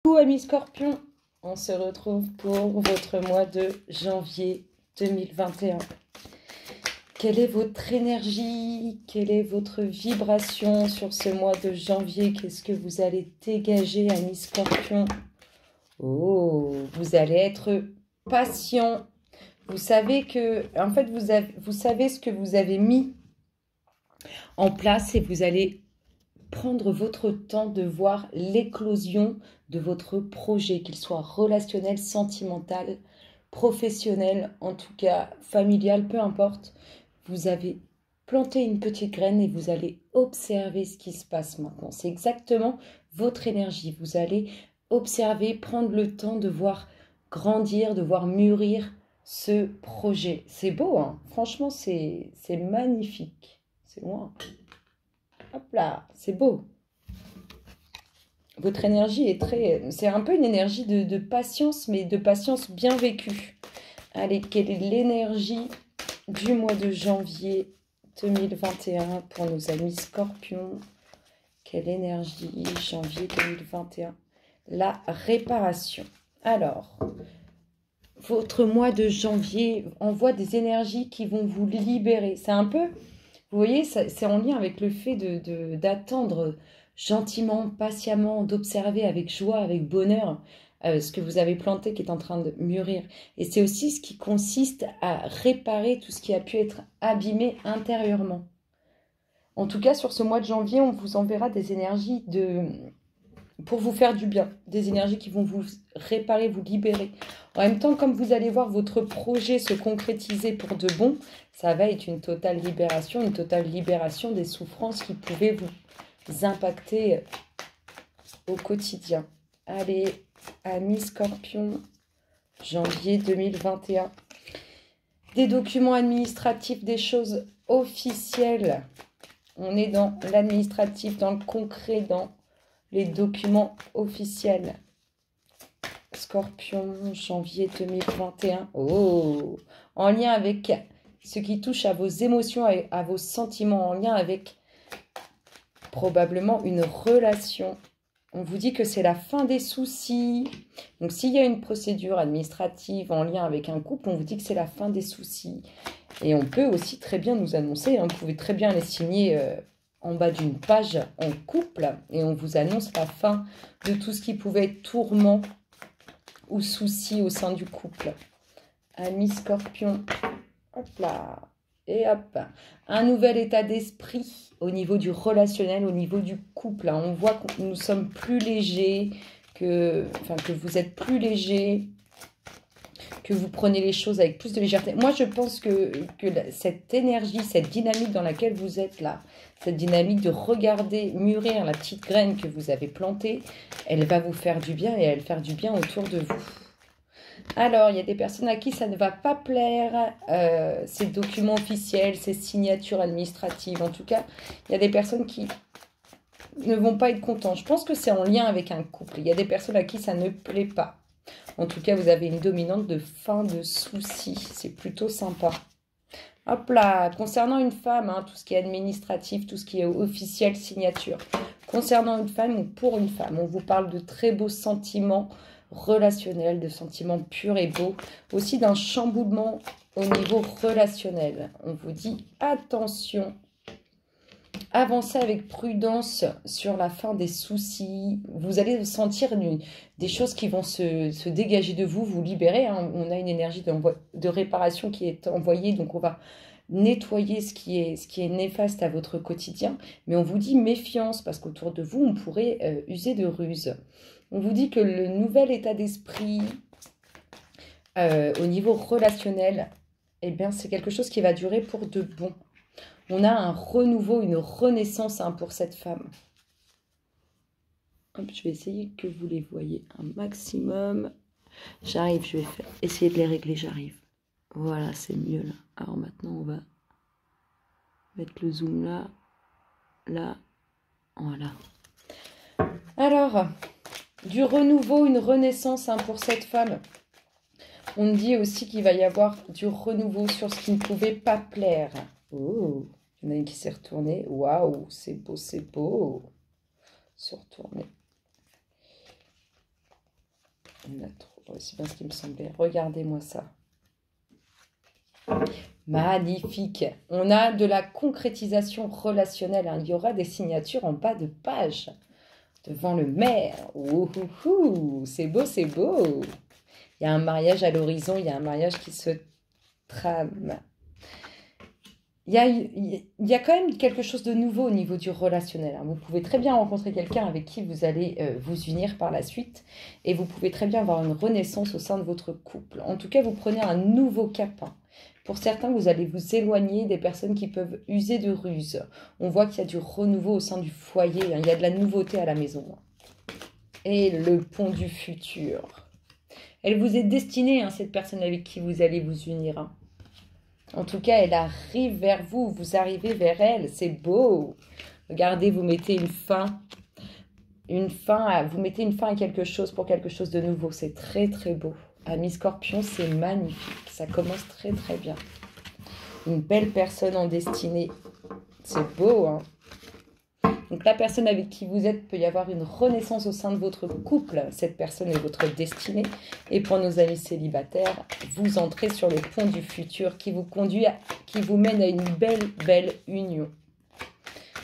Coucou amis Scorpions, on se retrouve pour votre mois de janvier 2021. Quelle est votre énergie? Quelle est votre vibration sur ce mois de janvier? Qu'est-ce que vous allez dégager amis Scorpions? Oh, vous allez être patient. Vous savez que, en fait, vous savez ce que vous avez mis en place et vous allez prendre votre temps de voir l'éclosion de votre projet, qu'il soit relationnel, sentimental, professionnel, en tout cas familial, peu importe. Vous avez planté une petite graine et vous allez observer ce qui se passe maintenant. C'est exactement votre énergie. Vous allez observer, prendre le temps de voir grandir, de voir mûrir ce projet. C'est beau, hein? Franchement, c'est magnifique. C'est moi. Hop là, c'est beau. Votre énergie est très... C'est un peu une énergie de patience, mais de patience bien vécue. Allez, quelle est l'énergie du mois de janvier 2021 pour nos amis Scorpions? Quelle énergie, janvier 2021? La réparation. Alors, votre mois de janvier envoie des énergies qui vont vous libérer. C'est un peu... Vous voyez, c'est en lien avec le fait d'attendre gentiment, patiemment, d'observer avec joie, avec bonheur ce que vous avez planté qui est en train de mûrir. Et c'est aussi ce qui consiste à réparer tout ce qui a pu être abîmé intérieurement. En tout cas, sur ce mois de janvier, on vous enverra des énergies pour vous faire du bien, des énergies qui vont vous réparer, vous libérer. En même temps, comme vous allez voir votre projet se concrétiser pour de bon, ça va être une totale libération des souffrances qui pouvaient vous impacter au quotidien. Allez, amis Scorpions, janvier 2021. Des documents administratifs, des choses officielles. On est dans l'administratif, dans le concret, dans les documents officiels. Scorpion, janvier 2021. Oh, en lien avec ce qui touche à vos émotions, à vos sentiments, en lien avec probablement une relation. On vous dit que c'est la fin des soucis. Donc, s'il y a une procédure administrative en lien avec un couple, on vous dit que c'est la fin des soucis. Et on peut aussi très bien nous annoncer, hein, vous pouvez très bien les signer en bas d'une page en couple, et on vous annonce la fin de tout ce qui pouvait être tourment ou souci au sein du couple. Amis Scorpion, hop là, et hop, un nouvel état d'esprit au niveau du relationnel, au niveau du couple. Hein. On voit que nous sommes plus légers, que vous êtes plus léger, que vous prenez les choses avec plus de légèreté. Moi, je pense que cette énergie, cette dynamique dans laquelle vous êtes là, cette dynamique de regarder mûrir la petite graine que vous avez plantée, elle va vous faire du bien et elle va faire du bien autour de vous. Alors, il y a des personnes à qui ça ne va pas plaire, ces documents officiels, ces signatures administratives. En tout cas, il y a des personnes qui ne vont pas être contents. Je pense que c'est en lien avec un couple. Il y a des personnes à qui ça ne plaît pas. En tout cas, vous avez une dominante de fin de soucis. C'est plutôt sympa. Hop là, concernant une femme, hein, tout ce qui est administratif, tout ce qui est officiel, signature. Concernant une femme ou pour une femme, on vous parle de très beaux sentiments relationnels, de sentiments purs et beaux. Aussi d'un chamboulement au niveau relationnel. On vous dit attention. Avancez avec prudence sur la fin des soucis. Vous allez sentir des choses qui vont se dégager de vous, vous libérer. Hein. On a une énergie de réparation qui est envoyée, donc on va nettoyer ce qui est néfaste à votre quotidien. Mais on vous dit méfiance, parce qu'autour de vous, on pourrait user de ruse. On vous dit que le nouvel état d'esprit au niveau relationnel, eh bien, c'est quelque chose qui va durer pour de bon. On a un renouveau, une renaissance hein, pour cette femme. Hop, je vais essayer que vous les voyez un maximum. J'arrive, je vais essayer de les régler, j'arrive. Voilà, c'est mieux là. Alors maintenant, on va mettre le zoom là. Là, voilà. Alors, du renouveau, une renaissance hein, pour cette femme. On dit aussi qu'il va y avoir du renouveau sur ce qui ne pouvait pas plaire. Oh, il y en a une qui s'est retournée. Waouh, c'est beau, c'est beau. Se retourner. C'est bien ce qui me semblait. Regardez-moi ça. Magnifique. On a de la concrétisation relationnelle. Hein. Il y aura des signatures en bas de page. Devant le maire. C'est beau, c'est beau. Il y a un mariage à l'horizon. Il y a un mariage qui se trame. Il y a quand même quelque chose de nouveau au niveau du relationnel. Hein. Vous pouvez très bien rencontrer quelqu'un avec qui vous allez vous unir par la suite. Et vous pouvez très bien avoir une renaissance au sein de votre couple. En tout cas, vous prenez un nouveau cap. Hein. Pour certains, vous allez vous éloigner des personnes qui peuvent user de ruse. On voit qu'il y a du renouveau au sein du foyer. Hein. Il y a de la nouveauté à la maison. Et le pont du futur. Elle vous est destinée, hein, cette personne avec qui vous allez vous unir. Hein. En tout cas, elle arrive vers vous. Vous arrivez vers elle. C'est beau. Regardez, vous mettez une fin. Vous mettez une fin à quelque chose pour quelque chose de nouveau. C'est très, très beau. Amis Scorpion, c'est magnifique. Ça commence très, très bien. Une belle personne en destinée. C'est beau, hein. Donc, la personne avec qui vous êtes, peut y avoir une renaissance au sein de votre couple. Cette personne est votre destinée. Et pour nos amis célibataires, vous entrez sur le pont du futur qui vous mène à une belle, belle union.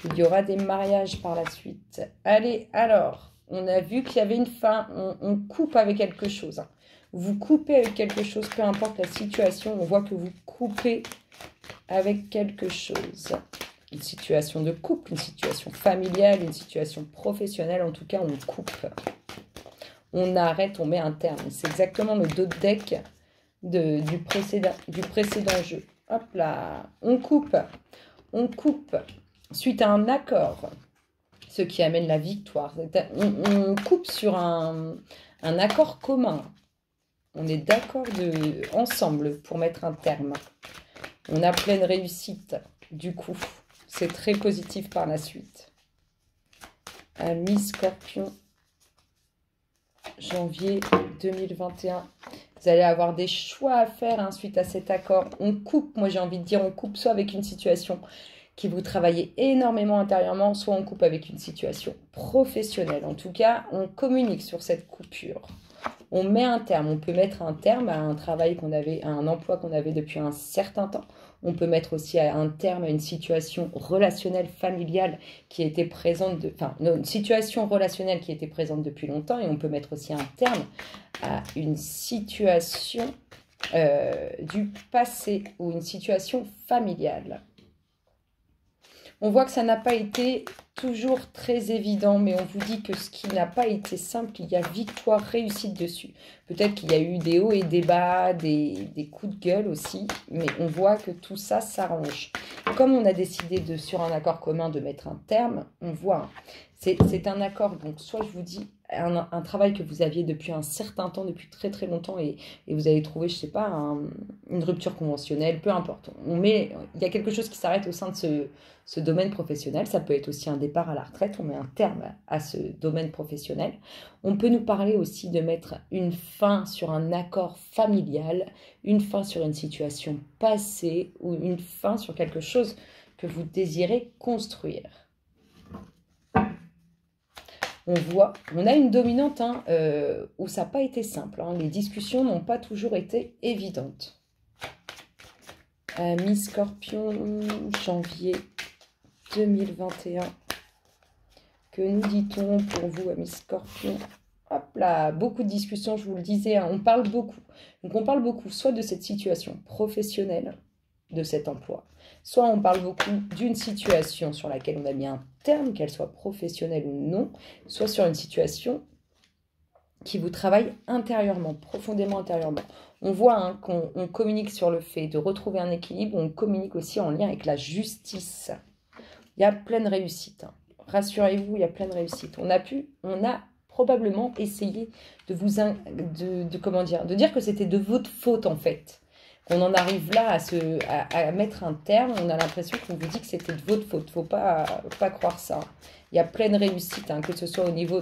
Il y aura des mariages par la suite. Allez, alors, on a vu qu'il y avait une fin. On coupe avec quelque chose. Hein. Vous coupez avec quelque chose, peu importe la situation. On voit que vous coupez avec quelque chose. Une situation de couple, une situation familiale, une situation professionnelle. En tout cas, on coupe. On arrête, on met un terme. C'est exactement le dos de deck du précédent jeu. Hop là, on coupe. On coupe suite à un accord. Ce qui amène la victoire. On coupe sur un accord commun. On est d'accord ensemble pour mettre un terme. On a pleine réussite du coup. C'est très positif par la suite. Amis Scorpion, janvier 2021. Vous allez avoir des choix à faire hein, suite à cet accord. On coupe, moi j'ai envie de dire, on coupe soit avec une situation qui vous travaillez énormément intérieurement, soit on coupe avec une situation professionnelle. En tout cas, on communique sur cette coupure. On met un terme. On peut mettre un terme à un travail qu'on avait, à un emploi qu'on avait depuis un certain temps. On peut mettre aussi un terme à une situation relationnelle, familiale qui était présente, une situation relationnelle qui était présente depuis longtemps. Et on peut mettre aussi un terme à une situation du passé ou une situation familiale. On voit que ça n'a pas été toujours très évident, mais on vous dit que ce qui n'a pas été simple, il y a victoire, réussite dessus. Peut-être qu'il y a eu des hauts et des bas, des coups de gueule aussi, mais on voit que tout ça s'arrange. Comme on a décidé sur un accord commun de mettre un terme, on voit, c'est un accord, donc soit je vous dis un travail que vous aviez depuis un certain temps, depuis très très longtemps, et vous avez trouvé, je sais pas, une rupture conventionnelle, peu importe. Il y a quelque chose qui s'arrête au sein de ce domaine professionnel. Ça peut être aussi un départ à la retraite, on met un terme à ce domaine professionnel. On peut nous parler aussi de mettre une fin sur un accord familial, une fin sur une situation passée ou une fin sur quelque chose que vous désirez construire. On a une dominante hein, où ça n'a pas été simple. Hein. Les discussions n'ont pas toujours été évidentes. Amis Scorpion, janvier 2021. Que nous dit-on pour vous, amis Scorpion? Hop là, beaucoup de discussions, je vous le disais, hein, on parle beaucoup. Donc on parle beaucoup soit de cette situation professionnelle, de cet emploi, soit on parle beaucoup d'une situation sur laquelle on a mis un terme, qu'elle soit professionnelle ou non, soit sur une situation qui vous travaille intérieurement, profondément intérieurement. On voit hein, qu'on communique sur le fait de retrouver un équilibre, on communique aussi en lien avec la justice. Il y a pleine réussite. Hein. Rassurez-vous, il y a pleine réussite. On a probablement essayé de dire que c'était de votre faute en fait. On en arrive là à mettre un terme, on a l'impression qu'on vous dit que c'était de votre faute. Il ne faut pas croire ça. Il y a pleine réussite, hein, que ce soit au niveau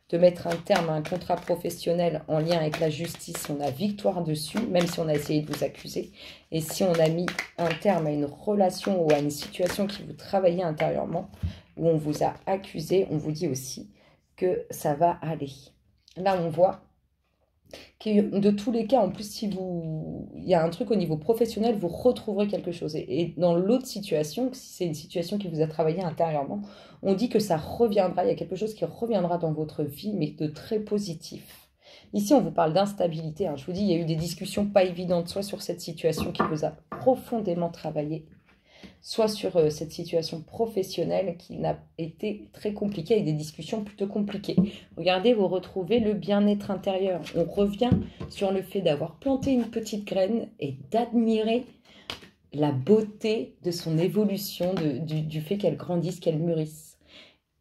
de mettre un terme à un contrat professionnel en lien avec la justice. On a victoire dessus, même si on a essayé de vous accuser. Et si on a mis un terme à une relation ou à une situation qui vous travaillait intérieurement, où on vous a accusé, on vous dit aussi que ça va aller. Là, on voit De tous les cas, en plus, si vous, il y a un truc au niveau professionnel, vous retrouverez quelque chose. Et dans l'autre situation, si c'est une situation qui vous a travaillé intérieurement, on dit que ça reviendra, il y a quelque chose qui reviendra dans votre vie, mais de très positif. Ici, on vous parle d'instabilité, hein. Je vous dis, il y a eu des discussions pas évidentes, soit sur cette situation qui vous a profondément travaillé, soit sur cette situation professionnelle qui n'a été très compliquée, avec des discussions plutôt compliquées. Regardez, vous retrouvez le bien-être intérieur. On revient sur le fait d'avoir planté une petite graine et d'admirer la beauté de son évolution, du fait qu'elle grandisse, qu'elle mûrisse.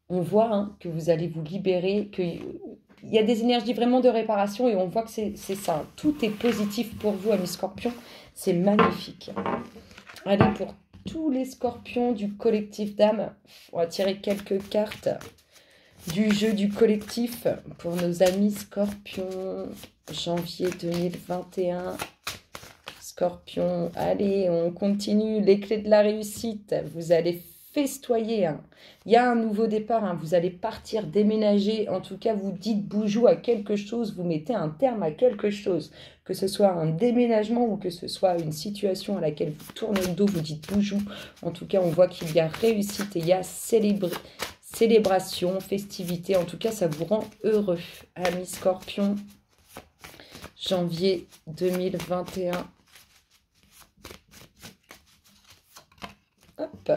On voit hein, que vous allez vous libérer, qu'il y a des énergies vraiment de réparation et on voit que c'est ça. Tout est positif pour vous, amis scorpions. C'est magnifique. Allez, pour tous les scorpions du collectif d'âme, on va tirer quelques cartes du jeu du collectif pour nos amis scorpions, janvier 2021. Scorpion, allez, on continue, les clés de la réussite, vous allez festoyer, hein. Il y a un nouveau départ, hein. Vous allez partir, déménager, en tout cas vous dites boujou à quelque chose, vous mettez un terme à quelque chose, que ce soit un déménagement ou que ce soit une situation à laquelle vous tournez le dos, vous dites boujou, en tout cas on voit qu'il y a réussite et il y a célébration, festivité, en tout cas ça vous rend heureux, amis scorpions, janvier 2021. Hop.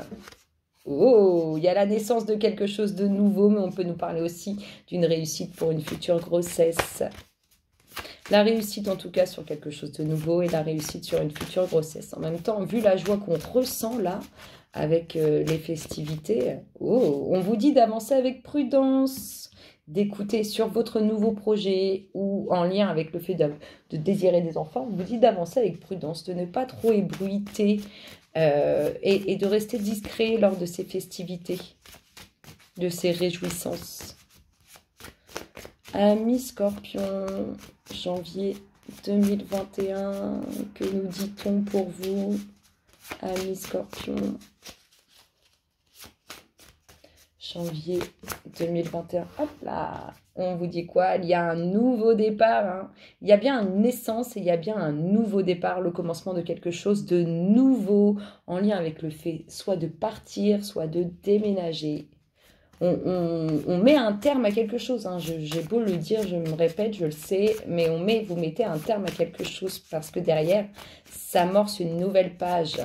Oh, il y a la naissance de quelque chose de nouveau, mais on peut nous parler aussi d'une réussite pour une future grossesse. La réussite en tout cas sur quelque chose de nouveau et la réussite sur une future grossesse. En même temps, vu la joie qu'on ressent là, avec les festivités, on vous dit d'avancer avec prudence, d'écouter sur votre nouveau projet ou en lien avec le fait de désirer des enfants, on vous dit d'avancer avec prudence, de ne pas trop ébruiter et de rester discret lors de ces festivités, de ces réjouissances. Amis Scorpion, janvier 2021, que nous dit-on pour vous, amis Scorpion? Janvier 2021, hop là, on vous dit quoi? Il y a un nouveau départ, hein. Il y a bien une naissance et il y a bien un nouveau départ, le commencement de quelque chose de nouveau, en lien avec le fait soit de partir, soit de déménager. On met un terme à quelque chose, hein. J'ai beau le dire, je me répète, je le sais, mais vous mettez un terme à quelque chose parce que derrière, ça amorce une nouvelle page.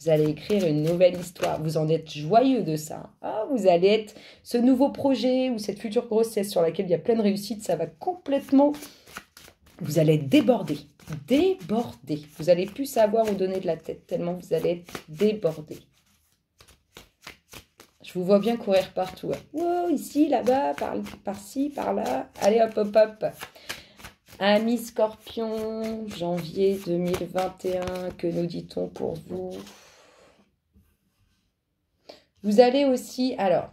Vous allez écrire une nouvelle histoire. Vous en êtes joyeux de ça. Ah, vous allez être ce nouveau projet ou cette future grossesse sur laquelle il y a plein de réussite, ça va complètement... Vous allez être débordé. Débordé. Vous n'allez plus savoir où donner de la tête tellement vous allez être débordé. Je vous vois bien courir partout. Wow, ici, là-bas, par-ci, par-là. Allez, hop, hop, hop. Amis Scorpion, janvier 2021, que nous dit-on pour vous? Vous allez aussi, alors,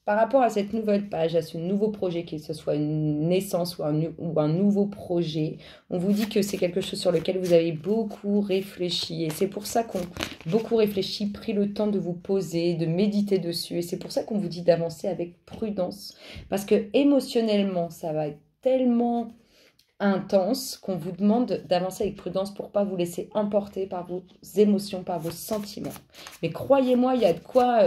par rapport à cette nouvelle page, à ce nouveau projet, que ce soit une naissance ou un nouveau projet, on vous dit que c'est quelque chose sur lequel vous avez beaucoup réfléchi. Et c'est pour ça qu'on beaucoup réfléchi, pris le temps de vous poser, de méditer dessus. Et c'est pour ça qu'on vous dit d'avancer avec prudence. Parce que émotionnellement, ça va être tellement intense qu'on vous demande d'avancer avec prudence pour ne pas vous laisser emporter par vos émotions, par vos sentiments. Mais croyez-moi, il y a de quoi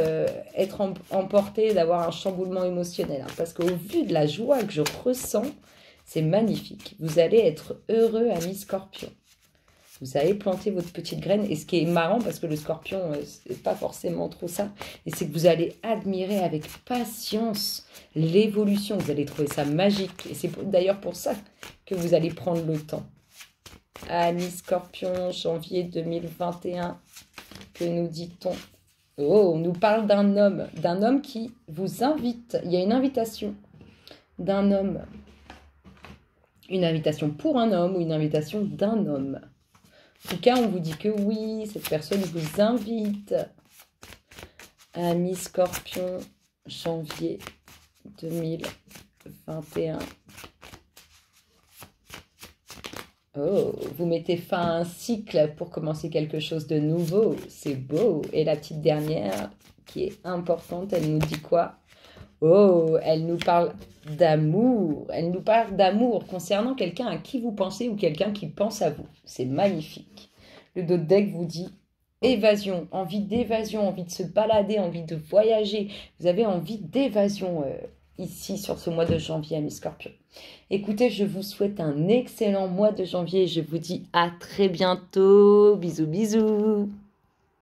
être emporté, d'avoir un chamboulement émotionnel. Hein, parce qu'au vu de la joie que je ressens, c'est magnifique. Vous allez être heureux, amis Scorpion. Vous allez planter votre petite graine. Et ce qui est marrant, parce que le Scorpion, c'est pas forcément trop ça, et c'est que vous allez admirer avec patience l'évolution. Vous allez trouver ça magique. Et c'est d'ailleurs pour ça que vous allez prendre le temps. Amis Scorpion, janvier 2021, que nous dit-on? Oh, on nous parle d'un homme qui vous invite. Il y a une invitation d'un homme. Une invitation pour un homme ou une invitation d'un homme. En tout cas, on vous dit que oui, cette personne vous invite. Amis Scorpion, janvier 2021. Oh, vous mettez fin à un cycle pour commencer quelque chose de nouveau. C'est beau. Et la petite dernière, qui est importante, elle nous dit quoi? Oh, elle nous parle d'amour. Elle nous parle d'amour concernant quelqu'un à qui vous pensez ou quelqu'un qui pense à vous. C'est magnifique. Le dos de deck vous dit évasion, envie d'évasion, envie de se balader, envie de voyager. Vous avez envie d'évasion ici sur ce mois de janvier, mes scorpions. Écoutez, je vous souhaite un excellent mois de janvier. Je vous dis à très bientôt. Bisous, bisous.